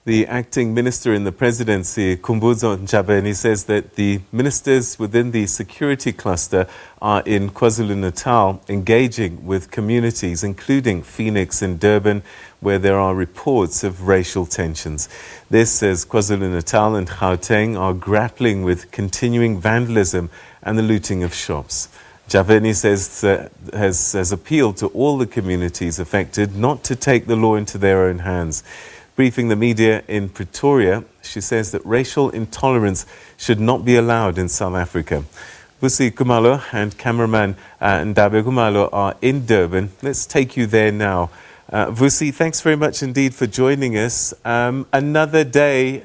The acting minister in the Presidency, Khumbudzo Ntshavheni, says that the ministers within the security cluster are in KwaZulu-Natal engaging with communities, including Phoenix and Durban, where there are reports of racial tensions. This says KwaZulu-Natal and Gauteng are grappling with continuing vandalism and the looting of shops. Ntshavheni says has appealed to all the communities affected not to take the law into their own hands. Briefing the media in Pretoria, she says that racial intolerance should not be allowed in South Africa. Vusi Khumalo and cameraman Ndabe Khumalo are in Durban. Let's take you there now. Vusi, thanks very much indeed for joining us. Another day,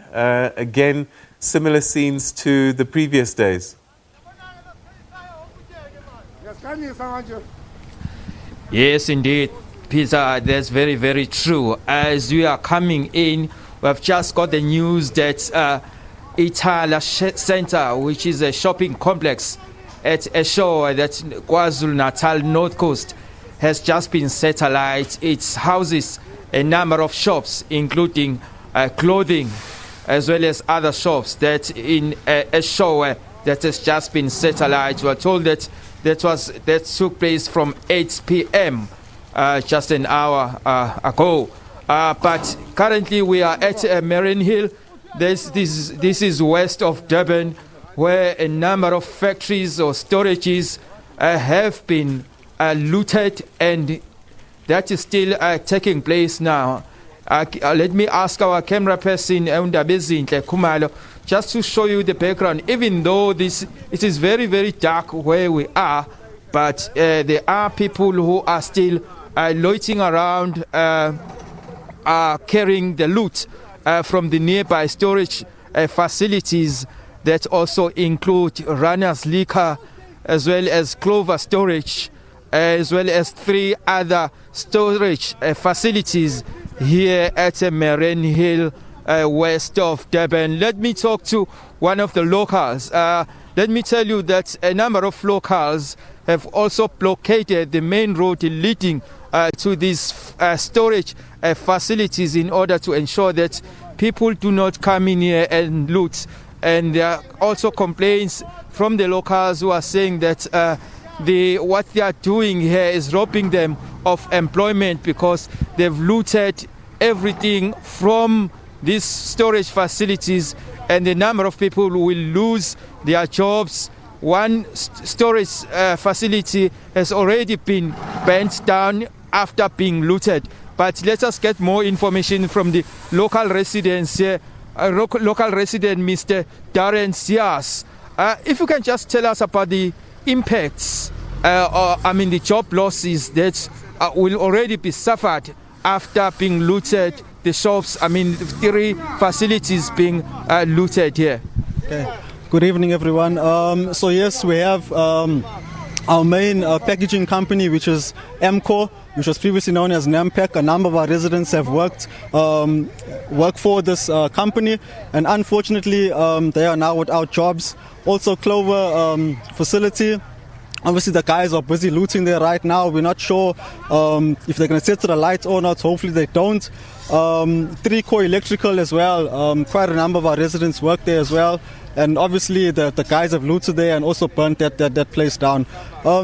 again, similar scenes to the previous days. Yes, indeed, Peter, that's very, very true. As we are coming in, we have just got the news that Itala Center, which is a shopping complex at a shore that KwaZulu-Natal North Coast, has just been set alight. It houses a number of shops, including clothing, as well as other shops that in a shore that has just been set alight. We are told that that took place from 8 p.m. Just an hour ago. But currently we are at Marine Hill. This is west of Durban, where a number of factories or storages have been looted, and that is still taking place now. Let me ask our camera person, Ndabe Khumalo, just to show you the background. Even though it is very, very dark where we are, but there are people who are still loitering around, carrying the loot from the nearby storage facilities that also include Runner's Liquor, as well as Clover Storage, as well as 3 other storage facilities here at Marine Hill, west of Durban. Let me talk to one of the locals. Let me tell you that a number of locals have also blockaded the main road leading to these storage facilities in order to ensure that people do not come in here and loot. And there are also complaints from the locals who are saying that what they are doing here is robbing them of employment, because they've looted everything from these storage facilities, and the number of people who will lose their jobs. One storage facility has already been burnt down after being looted. But let us get more information from the local residents here. Local resident Mr. Darren Sias. If you can just tell us about the impacts, the job losses that will already be suffered after being looted, the shops, 3 facilities being looted here. Okay. Good evening, everyone. So yes, we have our main packaging company, which is MCO, which was previously known as NAMPAC. A number of our residents have worked for this company, and unfortunately they are now without jobs. Also Clover facility, obviously the guys are busy looting there right now. We're not sure if they're going to set to the lights or not. Hopefully they don't. 3 Core Electrical as well. Quite a number of our residents work there as well. And obviously the guys have looted there and also burnt that place down.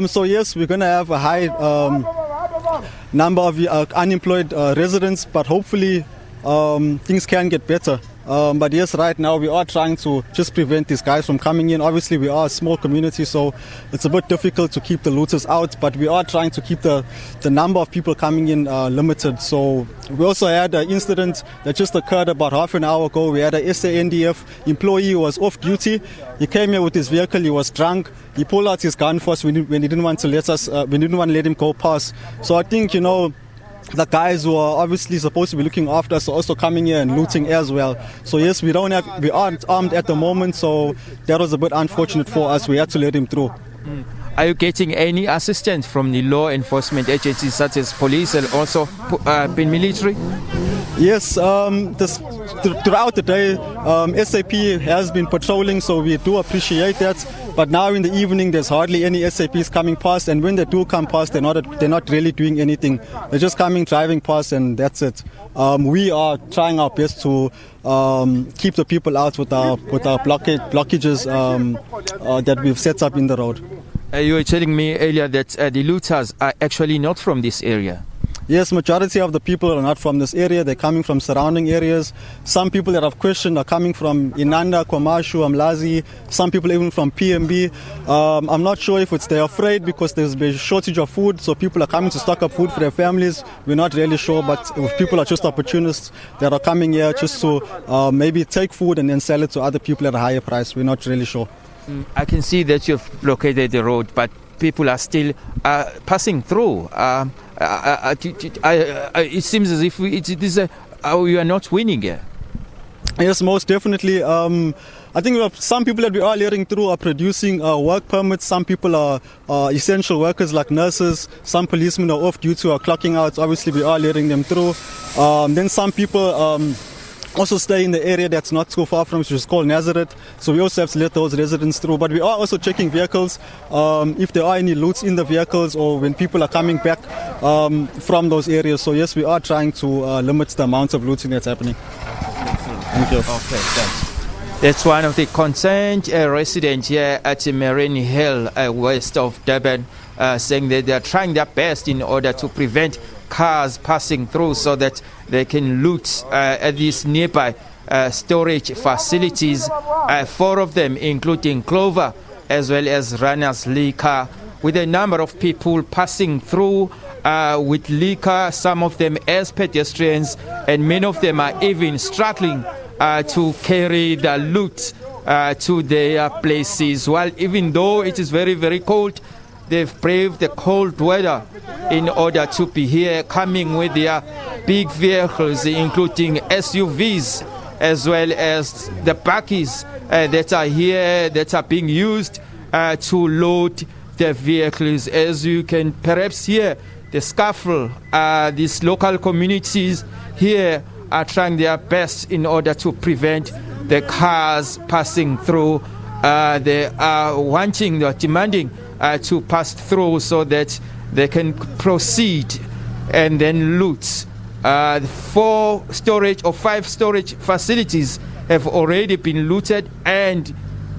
So yes, we're going to have a high number of unemployed residents, but hopefully things can get better. But yes, right now we are trying to just prevent these guys from coming in. Obviously we are a small community, so it's a bit difficult to keep the looters out, but we are trying to keep the number of people coming in limited. So we also had an incident that just occurred about half an hour ago. We had a SANDF employee who was off duty. He came here with his vehicle. He was drunk. He pulled out his gun for us when he didn't want to let us. We didn't want to let him go past. So I think, the guys who are obviously supposed to be looking after us are also coming here and looting as well. So yes, we aren't armed at the moment, so that was a bit unfortunate for us. We had to let him through. Are you getting any assistance from the law enforcement agencies such as police and also military? Yes, throughout the day, SAP has been patrolling, so we do appreciate that. But now in the evening, there's hardly any SAPs coming past, and when they do come past, they're not really doing anything. They're just coming, driving past, and that's it. We are trying our best to keep the people out with our blockages that we've set up in the road. You were telling me earlier that the looters are actually not from this area. Yes, majority of the people are not from this area. They're coming from surrounding areas. Some people that I've questioned are coming from Inanda, Kwamashu, Amlazi. Some people even from PMB. I'm not sure if they're afraid because there's a shortage of food, so people are coming to stock up food for their families. We're not really sure, but if people are just opportunists that are coming here just to maybe take food and then sell it to other people at a higher price. We're not really sure. I can see that you've blockaded the road, but people are still passing through. It seems as if we are not winning here. Yes, most definitely. I think some people that we are letting through are producing work permits. Some people are essential workers like nurses. Some policemen are off duty or clocking out. Obviously, we are letting them through. Then some people also stay in the area that's not so far from, which is called Nazareth. So we also have to let those residents through. But we are also checking vehicles, if there are any loots in the vehicles or when people are coming back from those areas. So yes, we are trying to limit the amount of looting that's happening. Thank you. Okay, thanks. That's one of the concerned residents here at Marine Hill, west of Durban, saying that they are trying their best in order to prevent cars passing through so that they can loot at these nearby storage facilities, 4 of them including Clover as well as Runners Liquor, with a number of people passing through with liquor, some of them as pedestrians, and many of them are even struggling to carry the loot to their places. Well, even though it is very, very cold, they've braved the cold weather in order to be here, coming with their big vehicles, including SUVs, as well as the bakkies that are here, that are being used to load the vehicles. As you can perhaps hear the scuffle, these local communities here are trying their best in order to prevent the cars passing through. They are wanting or demanding to pass through so that they can proceed and then loot. 4 storage or 5 storage facilities have already been looted, and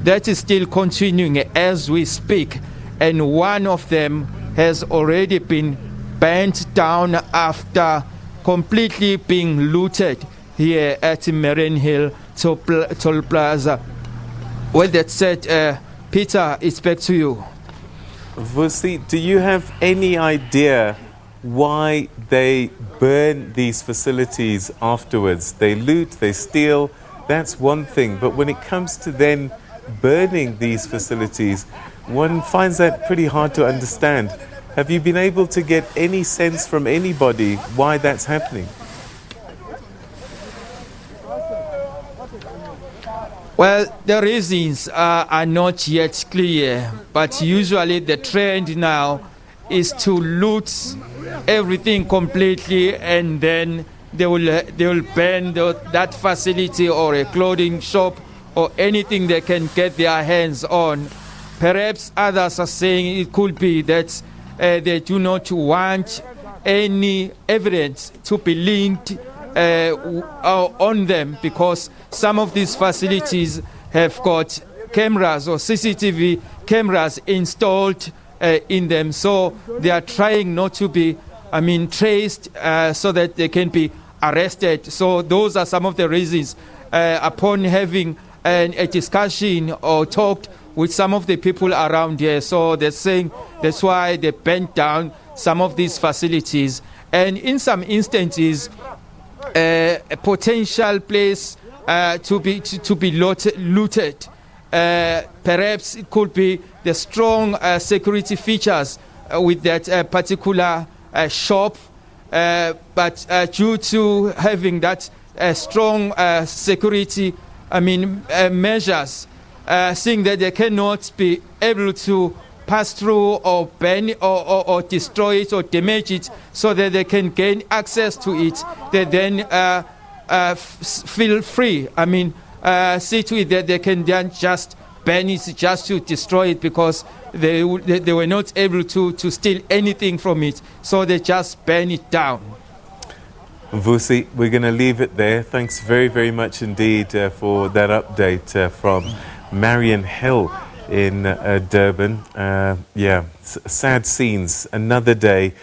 that is still continuing as we speak. And one of them has already been burnt down after completely being looted here at Marine Hill Toll Plaza. Well, that said, Peter, it's back to you. Vusi, do you have any idea why they burn these facilities afterwards? They loot, they steal, that's one thing. But when it comes to then burning these facilities, one finds that pretty hard to understand. Have you been able to get any sense from anybody why that's happening? Well, the reasons are not yet clear, but usually the trend now is to loot everything completely, and then they will burn that facility or a clothing shop or anything they can get their hands on. Perhaps others are saying it could be that they do not want any evidence to be linked on them, because some of these facilities have got cameras or CCTV cameras installed in them, so they are trying not to be traced so that they can be arrested. So those are some of the reasons. Upon having a discussion or talked with some of the people around here, so they're saying that's why they bent down some of these facilities, and in some instances a potential place to be looted. Perhaps it could be the strong security features with that particular shop, but due to having that strong security measures, seeing that they cannot be able to pass through or burn or destroy it or damage it so that they can gain access to it, they then feel free. I mean, see to it that they can then just burn it, just to destroy it, because they were not able to steal anything from it, so they just burn it down. Vusi, we're going to leave it there. Thanks very, very much indeed for that update from Marion Hill in Durban. Yeah, sad scenes. Another day